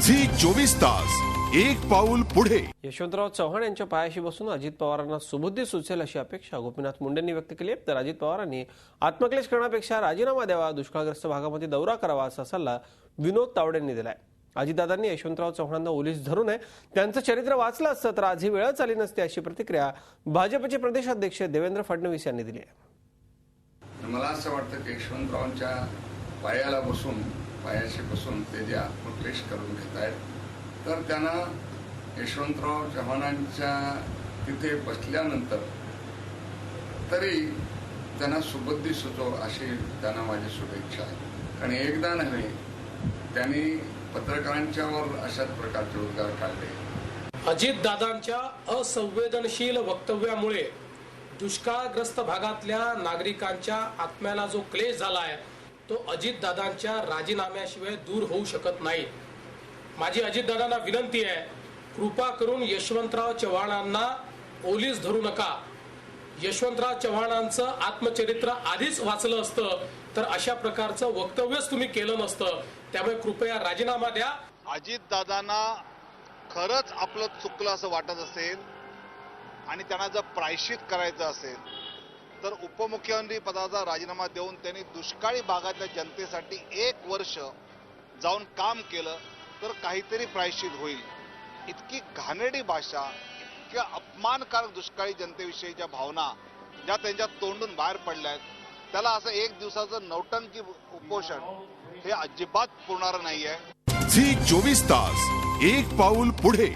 Zee 24 तास एक पाऊल पुढे। यशवंतराव चव्हाण यांच्या पायाशी बसून अजित पवारांना सुबुद्धी सुचेल अशी अपेक्षा गोपीनाथ मुंडेंनी व्यक्त केली आहे। तर अजित पवारांनी आत्मक्लेश करण्यापेक्षा राजीनामा द्यावा, दुष्काळग्रस्त भागामध्ये दौरा करावा असा सल्ला विनोद तावडेंनी दिलाय। अजितदादांनी यशवंतराव चव्हाणांना ओलीस धरू नये, त्यांचं चरित्र वाचलं असतं तर आज ही वेळच आली नसती अशी प्रतिक्रिया भाजपचे प्रदेशाध्यक्ष देवेंद्र फडणवीस यांनी दिली आहे। मला असं वाटतं की यशवंतरावांच्या पायाशी बसून ते जे आत्मक्लेश करून घेत आहेत, तर त्यांना यशवंतराव चव्हाणांच्या तिथे बसल्यानंतर तरी त्यांना सुबुद्धी सुचो अशी त्यांना माझी शुभेच्छा आहे। कारण एकदा नव्हे, त्यांनी पत्रकारांच्यावर अशाच प्रकारचे उद्गार काढले। अजितदादांच्या असंवेदनशील वक्तव्यामुळे दुष्काळग्रस्त भागातल्या नागरिकांच्या आत्म्याला जो क्लेश झालाय तो अजितदादांच्या राजीनाम्याशिवाय दूर होऊ शकत नाही। माझी अजितदादांना विनंती आहे, कृपा करून यशवंतराव चव्हाणांना ओलीस धरू नका। यशवंतराव चव्हाणांचं आत्मचरित्र आधीच वाचलं असतं तर अशा प्रकारचं वक्तव्यच तुम्ही केलं नसतं। त्यामुळे कृपया राजीनामा द्या। अजितदादांना खरंच आपलं चुकलं असं वाटत असेल आणि त्यांना जर प्रायश्चित करायचं असेल तर उपमुख्यमंत्री पदाचा राजीनामा देऊन त्यांनी दुष्काळी भागातल्या जनतेसाठी 1 वर्ष जाऊन काम केलं तर काहीतरी प्रायश्चित होईल। इतकी घाणेरडी भाषा, इतक्या अपमानकारक दुष्काळी जनतेविषयीच्या भावना ज्या त्यांच्या तोंडून बाहेर पडल्या आहेत, त्याला असं 1 दिवसाचं नौटंकी उपोषण हे अजिबात पुरणार नाहीये। झी 24 तास एक पाऊल पुढे।